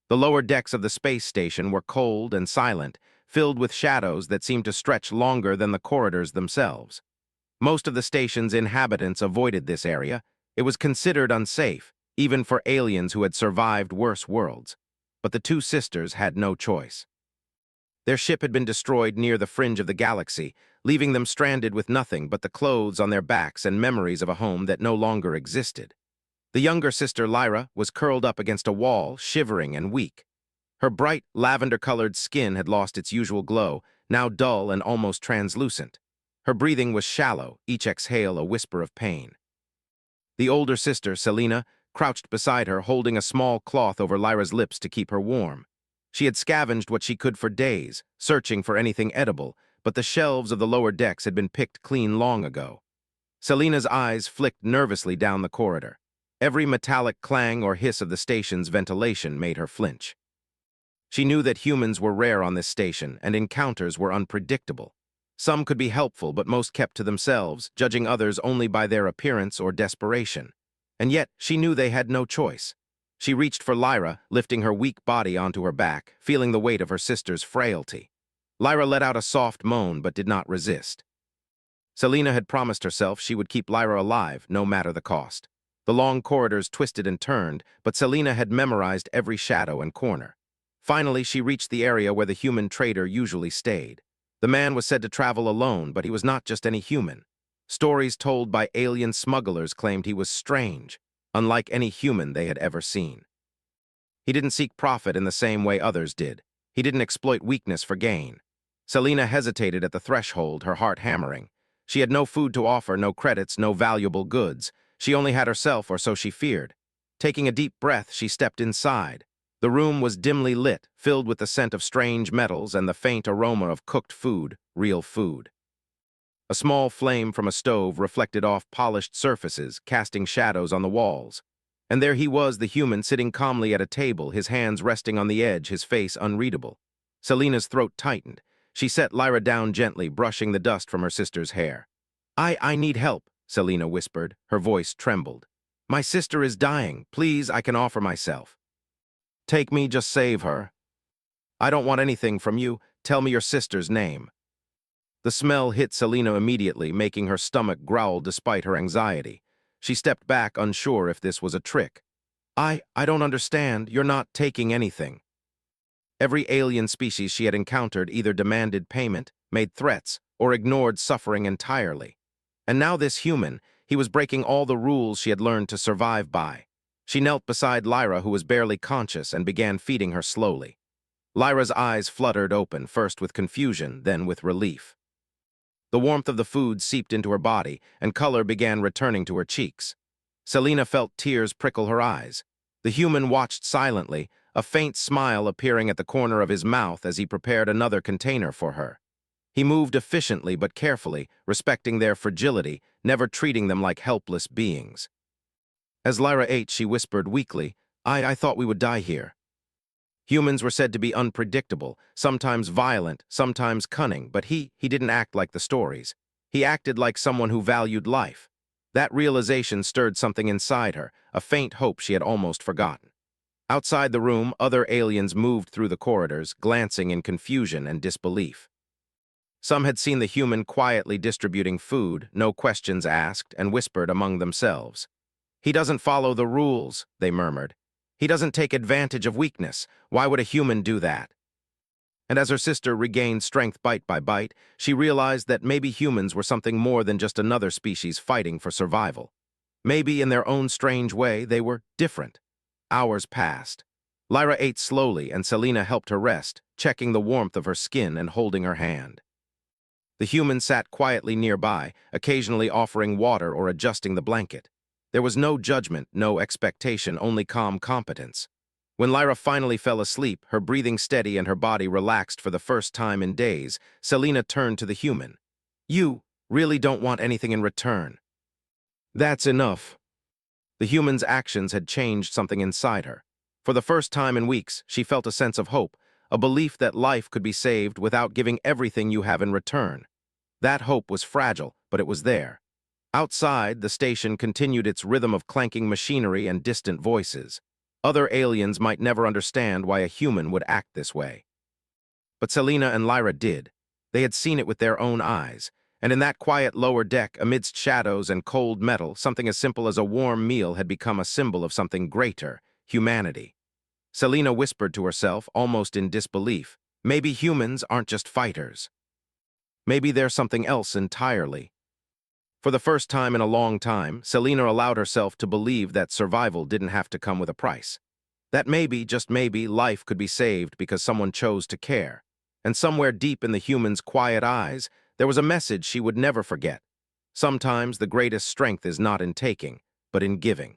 The lower decks of the space station were cold and silent, filled with shadows that seemed to stretch longer than the corridors themselves. Most of the station's inhabitants avoided this area. It was considered unsafe, even for aliens who had survived worse worlds. But the two sisters had no choice. Their ship had been destroyed near the fringe of the galaxy, leaving them stranded with nothing but the clothes on their backs and memories of a home that no longer existed. The younger sister, Lyra, was curled up against a wall, shivering and weak. Her bright, lavender-colored skin had lost its usual glow, now dull and almost translucent. Her breathing was shallow, each exhale a whisper of pain. The older sister, Selena, crouched beside her, holding a small cloth over Lyra's lips to keep her warm. She had scavenged what she could for days, searching for anything edible, but the shelves of the lower decks had been picked clean long ago. Selena's eyes flicked nervously down the corridor. Every metallic clang or hiss of the station's ventilation made her flinch. She knew that humans were rare on this station, and encounters were unpredictable. Some could be helpful, but most kept to themselves, judging others only by their appearance or desperation. And yet, she knew they had no choice. She reached for Lyra, lifting her weak body onto her back, feeling the weight of her sister's frailty. Lyra let out a soft moan, but did not resist. Selena had promised herself she would keep Lyra alive, no matter the cost. The long corridors twisted and turned, but Selena had memorized every shadow and corner. Finally, she reached the area where the human trader usually stayed. The man was said to travel alone, but he was not just any human. Stories told by alien smugglers claimed he was strange, unlike any human they had ever seen. He didn't seek profit in the same way others did. He didn't exploit weakness for gain. Selena hesitated at the threshold, her heart hammering. She had no food to offer, no credits, no valuable goods. She only had herself, or so she feared. Taking a deep breath, she stepped inside. The room was dimly lit, filled with the scent of strange metals and the faint aroma of cooked food, real food. A small flame from a stove reflected off polished surfaces, casting shadows on the walls. And there he was, the human, sitting calmly at a table, his hands resting on the edge, his face unreadable. Selena's throat tightened. She set Lyra down gently, brushing the dust from her sister's hair. I need help, Selena whispered. Her voice trembled. My sister is dying. Please, I can offer myself. Take me, just save her. I don't want anything from you. Tell me your sister's name. The smell hit Selena immediately, making her stomach growl despite her anxiety. She stepped back, unsure if this was a trick. I don't understand. You're not taking anything. Every alien species she had encountered either demanded payment, made threats, or ignored suffering entirely. And now this human, he was breaking all the rules she had learned to survive by. She knelt beside Lyra, who was barely conscious, and began feeding her slowly. Lyra's eyes fluttered open, first with confusion, then with relief. The warmth of the food seeped into her body, and color began returning to her cheeks. Selena felt tears prickle her eyes. The human watched silently, a faint smile appearing at the corner of his mouth as he prepared another container for her. He moved efficiently but carefully, respecting their fragility, never treating them like helpless beings. As Lyra ate, she whispered weakly, I thought we would die here. Humans were said to be unpredictable, sometimes violent, sometimes cunning, but he didn't act like the stories. He acted like someone who valued life. That realization stirred something inside her, a faint hope she had almost forgotten. Outside the room, other aliens moved through the corridors, glancing in confusion and disbelief. Some had seen the human quietly distributing food, no questions asked, and whispered among themselves. He doesn't follow the rules, they murmured. He doesn't take advantage of weakness. Why would a human do that? And as her sister regained strength bite by bite, she realized that maybe humans were something more than just another species fighting for survival. Maybe in their own strange way, they were different. Hours passed. Lyra ate slowly, and Selena helped her rest, checking the warmth of her skin and holding her hand. The human sat quietly nearby, occasionally offering water or adjusting the blanket. There was no judgment, no expectation, only calm competence. When Lyra finally fell asleep, her breathing steady and her body relaxed for the first time in days, Selena turned to the human. You really don't want anything in return. That's enough. The human's actions had changed something inside her. For the first time in weeks, she felt a sense of hope, a belief that life could be saved without giving everything you have in return. That hope was fragile, but it was there. Outside, the station continued its rhythm of clanking machinery and distant voices. Other aliens might never understand why a human would act this way. But Selena and Lyra did. They had seen it with their own eyes, and in that quiet lower deck, amidst shadows and cold metal, something as simple as a warm meal had become a symbol of something greater, humanity. Selena whispered to herself, almost in disbelief, maybe humans aren't just fighters. Maybe they're something else entirely. For the first time in a long time, Selena allowed herself to believe that survival didn't have to come with a price. That maybe, just maybe, life could be saved because someone chose to care. And somewhere deep in the human's quiet eyes, there was a message she would never forget. Sometimes the greatest strength is not in taking, but in giving.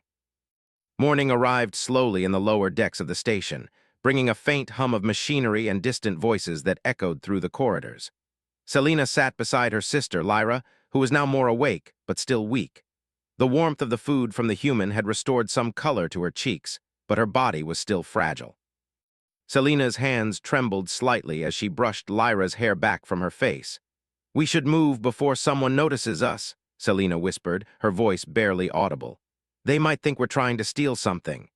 Morning arrived slowly in the lower decks of the station, bringing a faint hum of machinery and distant voices that echoed through the corridors. Selena sat beside her sister, Lyra, who was now more awake, but still weak. The warmth of the food from the human had restored some color to her cheeks, but her body was still fragile. Selena's hands trembled slightly as she brushed Lyra's hair back from her face. "We should move before someone notices us," Selena whispered, her voice barely audible. "They might think we're trying to steal something."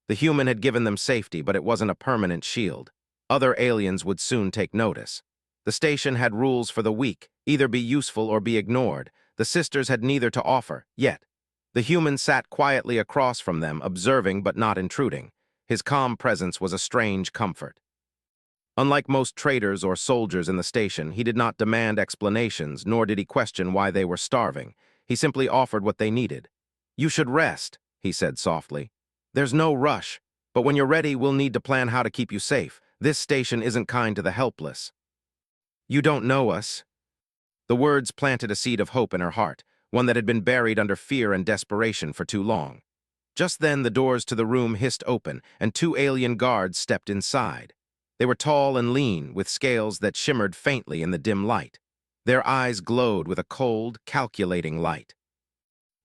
The human had given them safety, but it wasn't a permanent shield. Other aliens would soon take notice. The station had rules for the weak, either be useful or be ignored. The sisters had neither to offer, yet. The human sat quietly across from them, observing but not intruding. His calm presence was a strange comfort. Unlike most traders or soldiers in the station, he did not demand explanations, nor did he question why they were starving. He simply offered what they needed. "You should rest," he said softly. "There's no rush, but when you're ready, we'll need to plan how to keep you safe. This station isn't kind to the helpless." "You don't know us." The words planted a seed of hope in her heart, one that had been buried under fear and desperation for too long. Just then, the doors to the room hissed open, and two alien guards stepped inside. They were tall and lean, with scales that shimmered faintly in the dim light. Their eyes glowed with a cold, calculating light.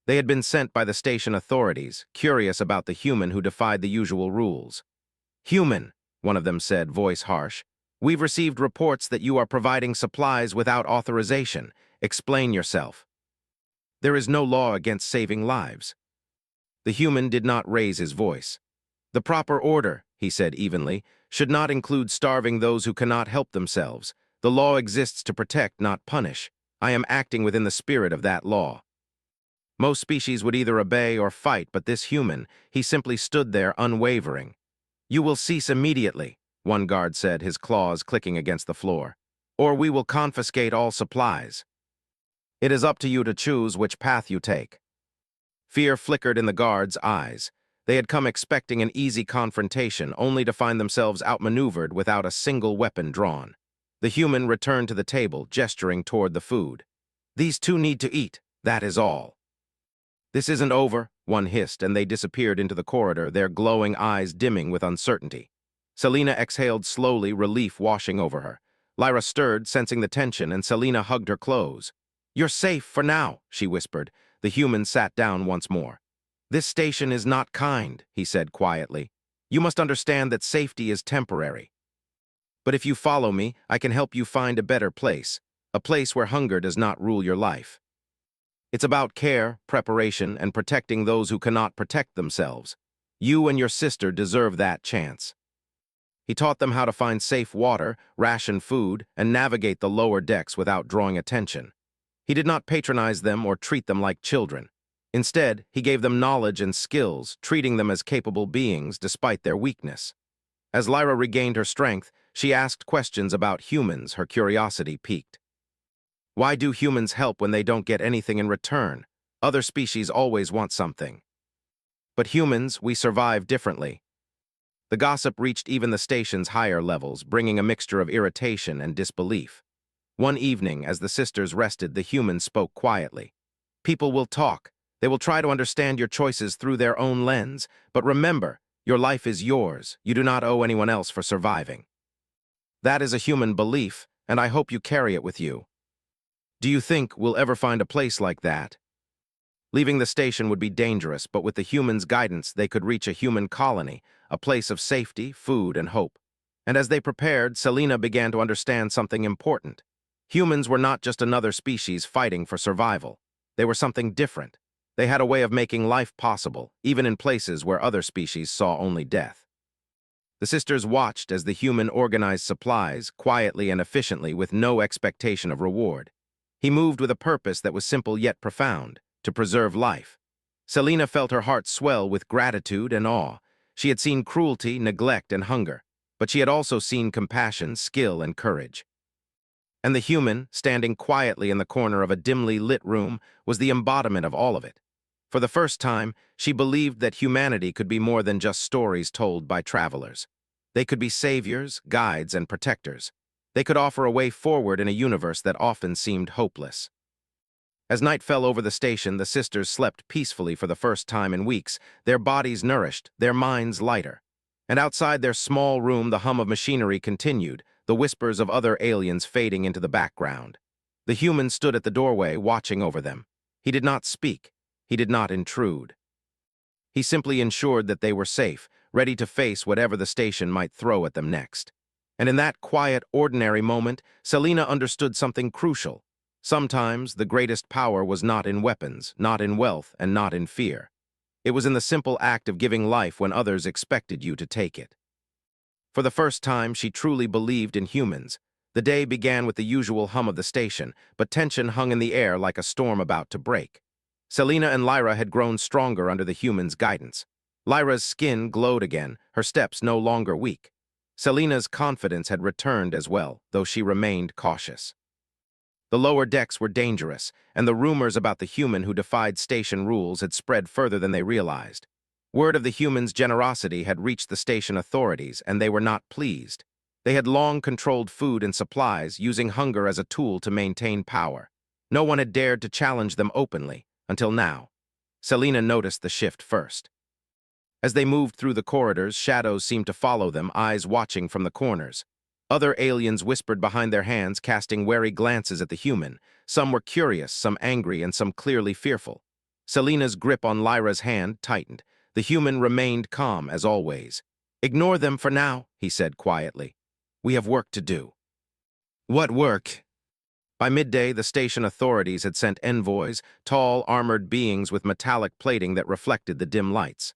They had been sent by the station authorities, curious about the human who defied the usual rules. "Human," one of them said, voice harsh, "we've received reports that you are providing supplies without authorization. Explain yourself." "There is no law against saving lives." The human did not raise his voice. "The proper order," he said evenly, "should not include starving those who cannot help themselves. The law exists to protect, not punish. I am acting within the spirit of that law." Most species would either obey or fight, but this human, he simply stood there unwavering. "You will cease immediately," one guard said, his claws clicking against the floor, "or we will confiscate all supplies. It is up to you to choose which path you take." Fear flickered in the guards' eyes. They had come expecting an easy confrontation, only to find themselves outmaneuvered without a single weapon drawn. The human returned to the table, gesturing toward the food. "These two need to eat, that is all." "This isn't over," one hissed, and they disappeared into the corridor, their glowing eyes dimming with uncertainty. Selena exhaled slowly, relief washing over her. Lyra stirred, sensing the tension, and Selena hugged her close. "You're safe for now," she whispered. The human sat down once more. "This station is not kind," he said quietly. "You must understand that safety is temporary. But if you follow me, I can help you find a better place, a place where hunger does not rule your life. It's about care, preparation, and protecting those who cannot protect themselves. You and your sister deserve that chance." He taught them how to find safe water, ration food, and navigate the lower decks without drawing attention. He did not patronize them or treat them like children. Instead, he gave them knowledge and skills, treating them as capable beings despite their weakness. As Lyra regained her strength, she asked questions about humans, her curiosity piqued. "Why do humans help when they don't get anything in return? Other species always want something. But humans, we survive differently." The gossip reached even the station's higher levels, bringing a mixture of irritation and disbelief. One evening, as the sisters rested, the human spoke quietly. "People will talk. They will try to understand your choices through their own lens. But remember, your life is yours. You do not owe anyone else for surviving. That is a human belief, and I hope you carry it with you. Do you think we'll ever find a place like that?" Leaving the station would be dangerous, but with the humans' guidance, they could reach a human colony, a place of safety, food, and hope. And as they prepared, Selena began to understand something important. Humans were not just another species fighting for survival. They were something different. They had a way of making life possible, even in places where other species saw only death. The sisters watched as the human organized supplies, quietly and efficiently with no expectation of reward. He moved with a purpose that was simple yet profound, to preserve life. Selina felt her heart swell with gratitude and awe. She had seen cruelty, neglect, and hunger, but she had also seen compassion, skill, and courage. And the human, standing quietly in the corner of a dimly lit room, was the embodiment of all of it. For the first time, she believed that humanity could be more than just stories told by travelers. They could be saviors, guides, and protectors. They could offer a way forward in a universe that often seemed hopeless. As night fell over the station, the sisters slept peacefully for the first time in weeks, their bodies nourished, their minds lighter. And outside their small room, the hum of machinery continued, the whispers of other aliens fading into the background. The human stood at the doorway, watching over them. He did not speak. He did not intrude. He simply ensured that they were safe, ready to face whatever the station might throw at them next. And in that quiet, ordinary moment, Selina understood something crucial. Sometimes the greatest power was not in weapons, not in wealth, and not in fear. It was in the simple act of giving life when others expected you to take it. For the first time, she truly believed in humans. The day began with the usual hum of the station, but tension hung in the air like a storm about to break. Selina and Lyra had grown stronger under the human's guidance. Lyra's skin glowed again, her steps no longer weak. Selina's confidence had returned as well, though she remained cautious. The lower decks were dangerous, and the rumors about the human who defied station rules had spread further than they realized. Word of the human's generosity had reached the station authorities, and they were not pleased. They had long controlled food and supplies, using hunger as a tool to maintain power. No one had dared to challenge them openly, until now. Selina noticed the shift first. As they moved through the corridors, shadows seemed to follow them, eyes watching from the corners. Other aliens whispered behind their hands, casting wary glances at the human. Some were curious, some angry, and some clearly fearful. Selina's grip on Lyra's hand tightened. The human remained calm, as always. "Ignore them for now," he said quietly. "We have work to do." "What work?" By midday, the station authorities had sent envoys, tall, armored beings with metallic plating that reflected the dim lights.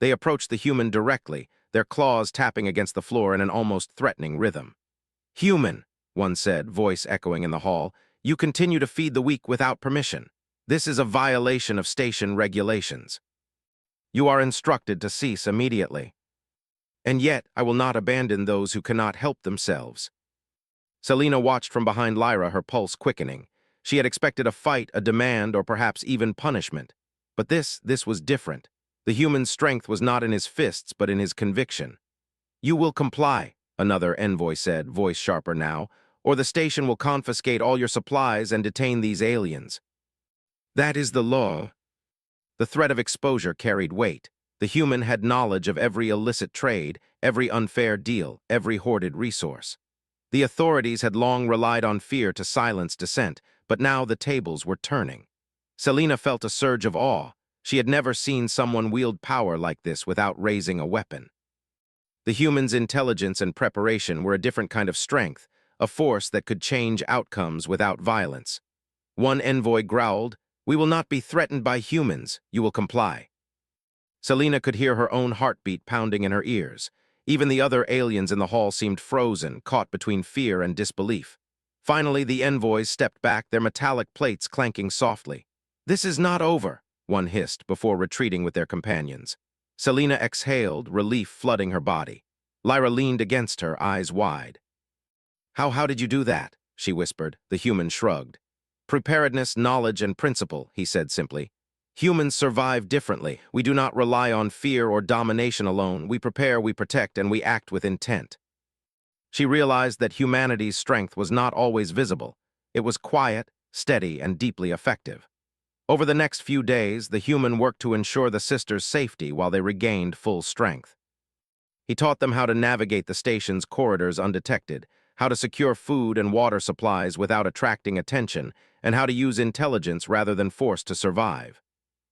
They approached the human directly, their claws tapping against the floor in an almost threatening rhythm. "Human," one said, voice echoing in the hall, "you continue to feed the weak without permission. This is a violation of station regulations. You are instructed to cease immediately. And yet, I will not abandon those who cannot help themselves." Selina watched from behind Lyra, her pulse quickening. She had expected a fight, a demand, or perhaps even punishment. But this was different. The human's strength was not in his fists, but in his conviction. "You will comply," another envoy said, voice sharper now, "or the station will confiscate all your supplies and detain these aliens." "That is the law." The threat of exposure carried weight. The human had knowledge of every illicit trade, every unfair deal, every hoarded resource. The authorities had long relied on fear to silence dissent, but now the tables were turning. Selina felt a surge of awe. She had never seen someone wield power like this without raising a weapon. The human's intelligence and preparation were a different kind of strength, a force that could change outcomes without violence. One envoy growled, "We will not be threatened by humans. You will comply." Selina could hear her own heartbeat pounding in her ears. Even the other aliens in the hall seemed frozen, caught between fear and disbelief. Finally, the envoys stepped back, their metallic plates clanking softly. "This is not over," one hissed before retreating with their companions. Selina exhaled, relief flooding her body. Lyra leaned against her, eyes wide. How did you do that?" she whispered. The human shrugged. "Preparedness, knowledge, and principle," he said simply. "Humans survive differently. We do not rely on fear or domination alone. We prepare, we protect, and we act with intent." She realized that humanity's strength was not always visible. It was quiet, steady, and deeply effective. Over the next few days, the human worked to ensure the sisters' safety while they regained full strength. He taught them how to navigate the station's corridors undetected, how to secure food and water supplies without attracting attention, and how to use intelligence rather than force to survive.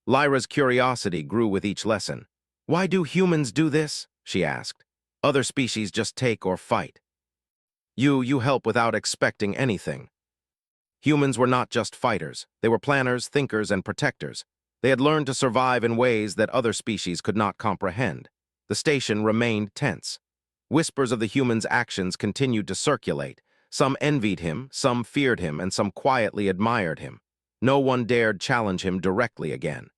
Lyra's curiosity grew with each lesson. "Why do humans do this?" she asked. "Other species just take or fight. You help without expecting anything." Humans were not just fighters. They were planners, thinkers, and protectors. They had learned to survive in ways that other species could not comprehend. The station remained tense. Whispers of the human's actions continued to circulate. Some envied him, some feared him, and some quietly admired him. No one dared challenge him directly again.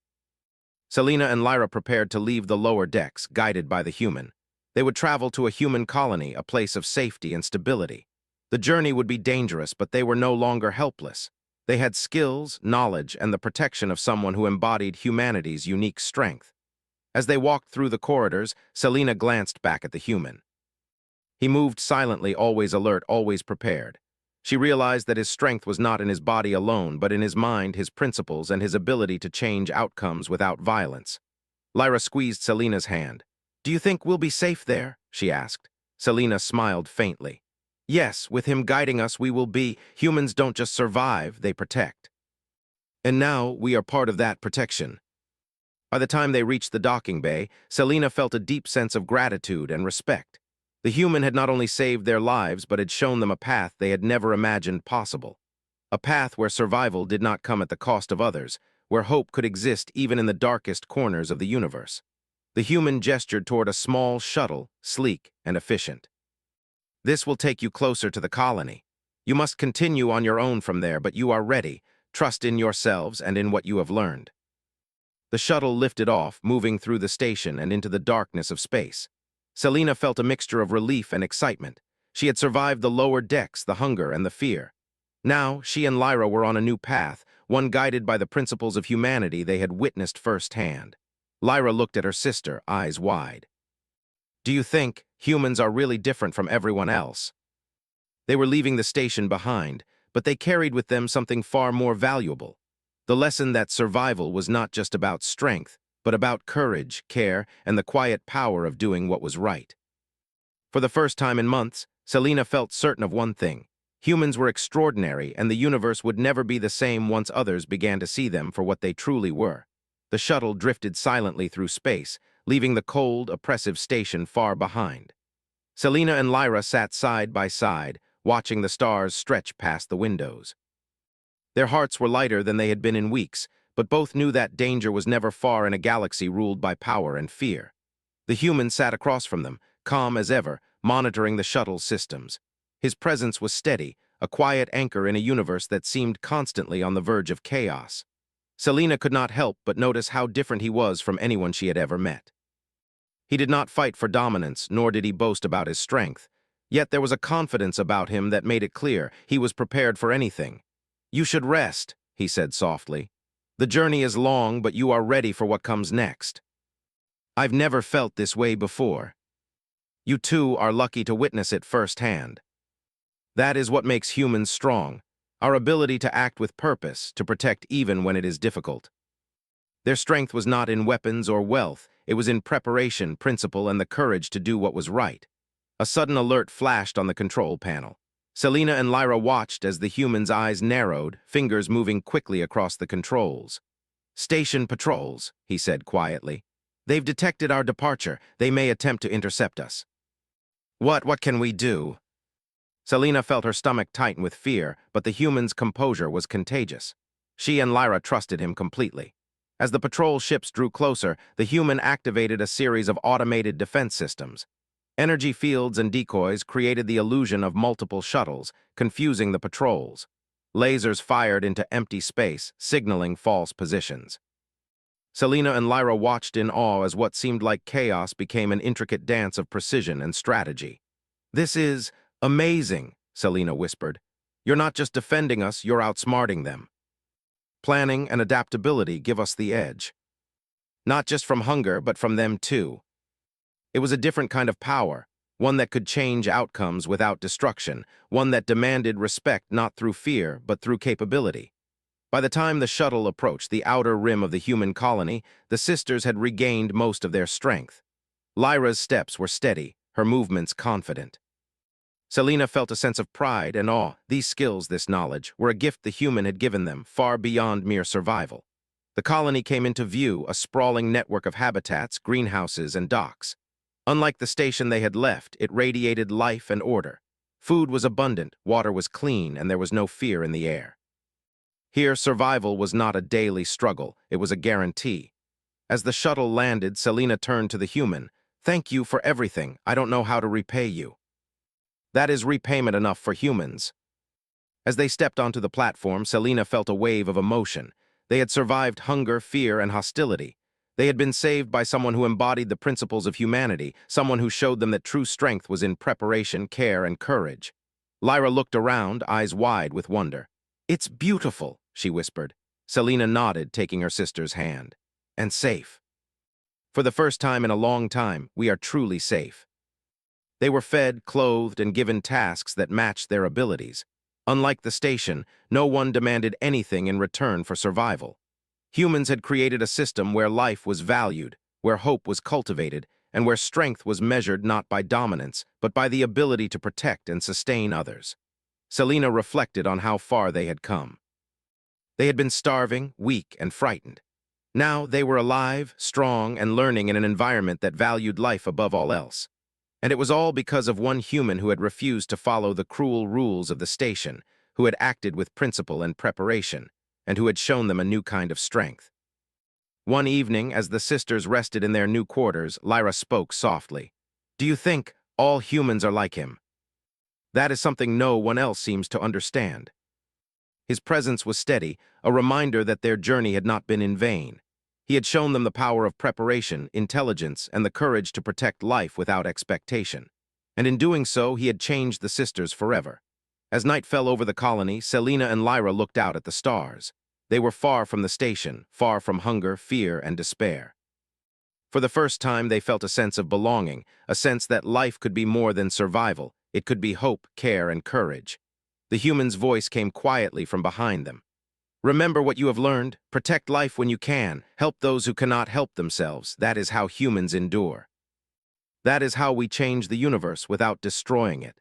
Selena and Lyra prepared to leave the lower decks, guided by the human. They would travel to a human colony, a place of safety and stability. The journey would be dangerous, but they were no longer helpless. They had skills, knowledge, and the protection of someone who embodied humanity's unique strength. As they walked through the corridors, Selena glanced back at the human. He moved silently, always alert, always prepared. She realized that his strength was not in his body alone, but in his mind, his principles, and his ability to change outcomes without violence. Lyra squeezed Selena's hand. "Do you think we'll be safe there?" she asked. Selena smiled faintly. "Yes, with him guiding us, we will be. Humans don't just survive, they protect. And now we are part of that protection." By the time they reached the docking bay, Selena felt a deep sense of gratitude and respect. The human had not only saved their lives, but had shown them a path they had never imagined possible. A path where survival did not come at the cost of others, where hope could exist even in the darkest corners of the universe. The human gestured toward a small shuttle, sleek and efficient. "This will take you closer to the colony. You must continue on your own from there, but you are ready. Trust in yourselves and in what you have learned." The shuttle lifted off, moving through the station and into the darkness of space. Selena felt a mixture of relief and excitement. She had survived the lower decks, the hunger, and the fear. Now, she and Lyra were on a new path, one guided by the principles of humanity they had witnessed firsthand. Lyra looked at her sister, eyes wide. "Do you think humans are really different from everyone else?" They were leaving the station behind, but they carried with them something far more valuable. The lesson that survival was not just about strength, but about courage, care, and the quiet power of doing what was right. For the first time in months, Selena felt certain of one thing. Humans were extraordinary, and the universe would never be the same once others began to see them for what they truly were. The shuttle drifted silently through space, leaving the cold, oppressive station far behind. Selena and Lyra sat side by side, watching the stars stretch past the windows. Their hearts were lighter than they had been in weeks, but both knew that danger was never far in a galaxy ruled by power and fear. The human sat across from them, calm as ever, monitoring the shuttle's systems. His presence was steady, a quiet anchor in a universe that seemed constantly on the verge of chaos. Selena could not help but notice how different he was from anyone she had ever met. He did not fight for dominance, nor did he boast about his strength. Yet there was a confidence about him that made it clear he was prepared for anything. "You should rest," he said softly. "The journey is long, but you are ready for what comes next. I've never felt this way before. You too are lucky to witness it firsthand. That is what makes humans strong, our ability to act with purpose, to protect even when it is difficult." Their strength was not in weapons or wealth, it was in preparation, principle, and the courage to do what was right. A sudden alert flashed on the control panel. Selena and Lyra watched as the human's eyes narrowed, fingers moving quickly across the controls. "Station patrols," he said quietly. "They've detected our departure. They may attempt to intercept us." What can we do?" Selena felt her stomach tighten with fear, but the human's composure was contagious. She and Lyra trusted him completely. As the patrol ships drew closer, the human activated a series of automated defense systems. Energy fields and decoys created the illusion of multiple shuttles, confusing the patrols. Lasers fired into empty space, signaling false positions. Selena and Lyra watched in awe as what seemed like chaos became an intricate dance of precision and strategy. "This is amazing," Selena whispered. "You're not just defending us, you're outsmarting them. Planning and adaptability give us the edge. Not just from hunger, but from them too." It was a different kind of power, one that could change outcomes without destruction, one that demanded respect not through fear, but through capability. By the time the shuttle approached the outer rim of the human colony, the sisters had regained most of their strength. Lyra's steps were steady, her movements confident. Selena felt a sense of pride and awe. These skills, this knowledge, were a gift the human had given them, far beyond mere survival. The colony came into view, a sprawling network of habitats, greenhouses, and docks. Unlike the station they had left, it radiated life and order. Food was abundant, water was clean, and there was no fear in the air. Here, survival was not a daily struggle, it was a guarantee. As the shuttle landed, Selina turned to the human. "Thank you for everything. I don't know how to repay you." That is repayment enough for humans. As they stepped onto the platform, Selina felt a wave of emotion. They had survived hunger, fear, and hostility. They had been saved by someone who embodied the principles of humanity, someone who showed them that true strength was in preparation, care, and courage. Lyra looked around, eyes wide with wonder. "It's beautiful," she whispered. Selina nodded, taking her sister's hand. "And safe. For the first time in a long time, we are truly safe." They were fed, clothed, and given tasks that matched their abilities. Unlike the station, no one demanded anything in return for survival. Humans had created a system where life was valued, where hope was cultivated, and where strength was measured not by dominance, but by the ability to protect and sustain others. Selina reflected on how far they had come. They had been starving, weak, and frightened. Now they were alive, strong, and learning in an environment that valued life above all else. And it was all because of one human who had refused to follow the cruel rules of the station, who had acted with principle and preparation, and who had shown them a new kind of strength. One evening, as the sisters rested in their new quarters, Lyra spoke softly. "Do you think all humans are like him? That is something no one else seems to understand." His presence was steady, a reminder that their journey had not been in vain. He had shown them the power of preparation, intelligence, and the courage to protect life without expectation. And in doing so, he had changed the sisters forever. As night fell over the colony, Selina and Lyra looked out at the stars. They were far from the station, far from hunger, fear, and despair. For the first time, they felt a sense of belonging, a sense that life could be more than survival. It could be hope, care, and courage. The human's voice came quietly from behind them. "Remember what you have learned. Protect life when you can. Help those who cannot help themselves. That is how humans endure. That is how we change the universe without destroying it."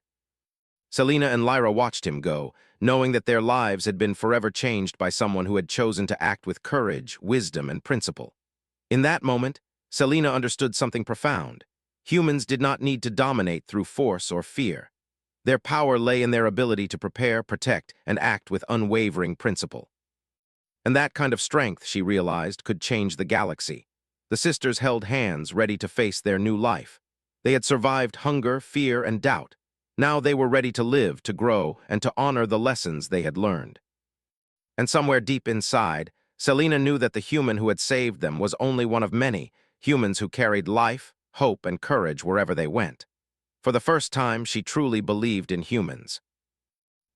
Selina and Lyra watched him go, knowing that their lives had been forever changed by someone who had chosen to act with courage, wisdom, and principle. In that moment, Selina understood something profound. Humans did not need to dominate through force or fear. Their power lay in their ability to prepare, protect, and act with unwavering principle. And that kind of strength, she realized, could change the galaxy. The sisters held hands, ready to face their new life. They had survived hunger, fear, and doubt. Now they were ready to live, to grow, and to honor the lessons they had learned. And somewhere deep inside, Selina knew that the human who had saved them was only one of many humans who carried life, hope, and courage wherever they went. For the first time, she truly believed in humans.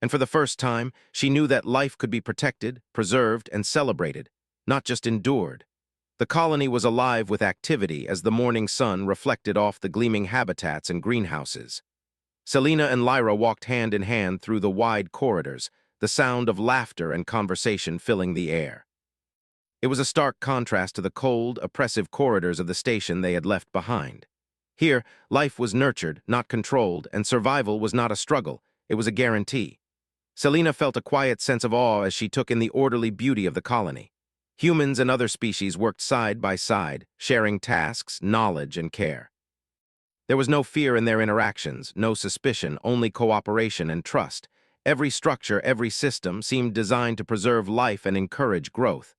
And for the first time, she knew that life could be protected, preserved, and celebrated, not just endured. The colony was alive with activity as the morning sun reflected off the gleaming habitats and greenhouses. Selina and Lyra walked hand in hand through the wide corridors, the sound of laughter and conversation filling the air. It was a stark contrast to the cold, oppressive corridors of the station they had left behind. Here, life was nurtured, not controlled, and survival was not a struggle, it was a guarantee. Selina felt a quiet sense of awe as she took in the orderly beauty of the colony. Humans and other species worked side by side, sharing tasks, knowledge, and care. There was no fear in their interactions, no suspicion, only cooperation and trust. Every structure, every system seemed designed to preserve life and encourage growth.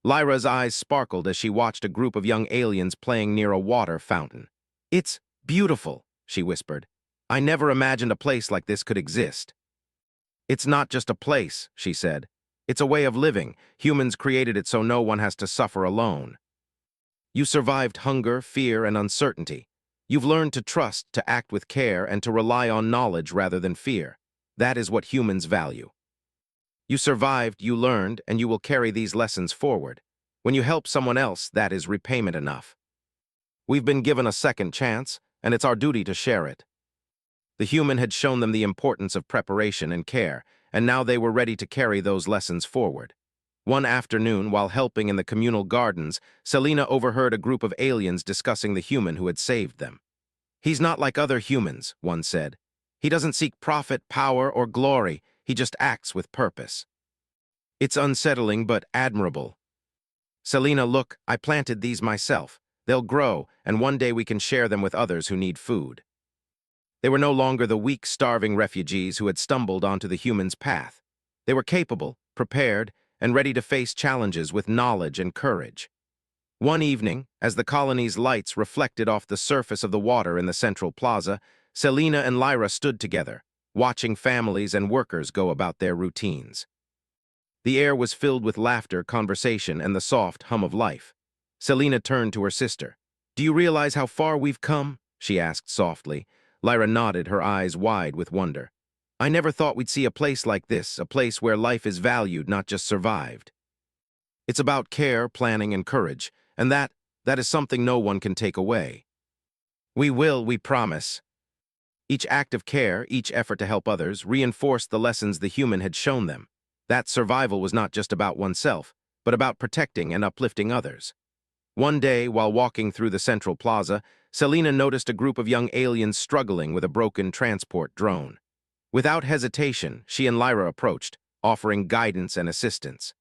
Lyra's eyes sparkled as she watched a group of young aliens playing near a water fountain. "It's beautiful," she whispered. "I never imagined a place like this could exist." "It's not just a place," she said. "It's a way of living. Humans created it so no one has to suffer alone. You survived hunger, fear, and uncertainty. You've learned to trust, to act with care, and to rely on knowledge rather than fear. That is what humans value. You survived, you learned, and you will carry these lessons forward. When you help someone else, that is repayment enough. We've been given a second chance, and it's our duty to share it." The human had shown them the importance of preparation and care, and now they were ready to carry those lessons forward. One afternoon, while helping in the communal gardens, Selina overheard a group of aliens discussing the human who had saved them. "He's not like other humans," one said. "He doesn't seek profit, power, or glory. He just acts with purpose." "It's unsettling but admirable." "Selina, look, I planted these myself. They'll grow, and one day we can share them with others who need food." They were no longer the weak, starving refugees who had stumbled onto the human's path. They were capable, prepared, and ready to face challenges with knowledge and courage. One evening, as the colony's lights reflected off the surface of the water in the central plaza, Selena and Lyra stood together, watching families and workers go about their routines. The air was filled with laughter, conversation, and the soft hum of life. Selena turned to her sister. "Do you realize how far we've come?" she asked softly. Lyra nodded, her eyes wide with wonder. "I never thought we'd see a place like this, a place where life is valued, not just survived. It's about care, planning, and courage, and that is something no one can take away. We promise." Each act of care, each effort to help others, reinforced the lessons the human had shown them. That survival was not just about oneself, but about protecting and uplifting others. One day, while walking through the central plaza, Selena noticed a group of young aliens struggling with a broken transport drone. Without hesitation, she and Lyra approached, offering guidance and assistance.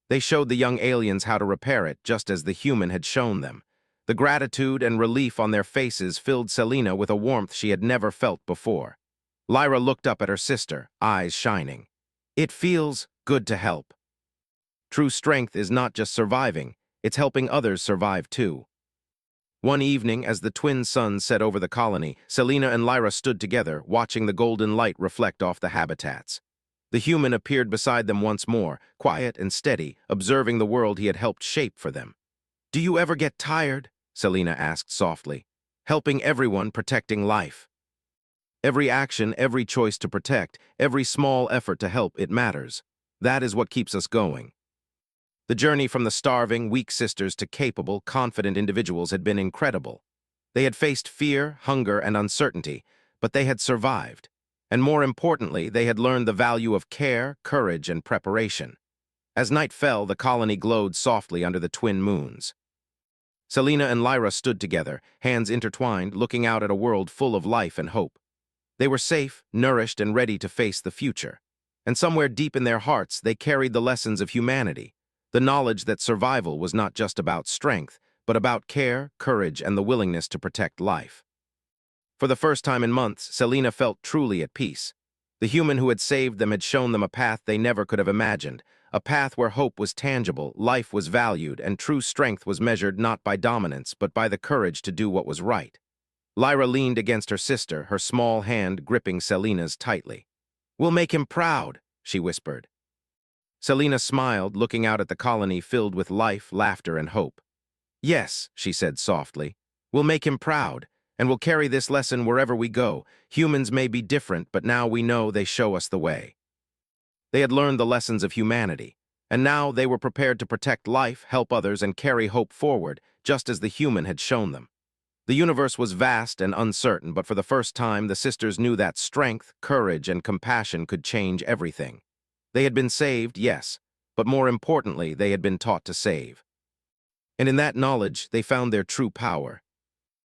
They showed the young aliens how to repair it, just as the human had shown them. The gratitude and relief on their faces filled Selena with a warmth she had never felt before. Lyra looked up at her sister, eyes shining. "It feels good to help." True strength is not just surviving, it's helping others survive too. One evening, as the twin suns set over the colony, Selena and Lyra stood together, watching the golden light reflect off the habitats. The human appeared beside them once more, quiet and steady, observing the world he had helped shape for them. "Do you ever get tired?" Selena asked softly. "Helping everyone, protecting life." Every action, every choice to protect, every small effort to help, it matters. That is what keeps us going. The journey from the starving, weak sisters to capable, confident individuals had been incredible. They had faced fear, hunger, and uncertainty, but they had survived. And more importantly, they had learned the value of care, courage, and preparation. As night fell, the colony glowed softly under the twin moons. Selena and Lyra stood together, hands intertwined, looking out at a world full of life and hope. They were safe, nourished, and ready to face the future. And somewhere deep in their hearts, they carried the lessons of humanity, the knowledge that survival was not just about strength, but about care, courage, and the willingness to protect life. For the first time in months, Selena felt truly at peace. The human who had saved them had shown them a path they never could have imagined, a path where hope was tangible, life was valued, and true strength was measured not by dominance, but by the courage to do what was right. Lyra leaned against her sister, her small hand gripping Selena's tightly. "We'll make him proud," she whispered. Selena smiled, looking out at the colony filled with life, laughter, and hope. "Yes," she said softly, "we'll make him proud, and we'll carry this lesson wherever we go. Humans may be different, but now we know they show us the way." They had learned the lessons of humanity, and now they were prepared to protect life, help others, and carry hope forward, just as the human had shown them. The universe was vast and uncertain, but for the first time, the sisters knew that strength, courage, and compassion could change everything. They had been saved, yes, but more importantly, they had been taught to save. And in that knowledge, they found their true power.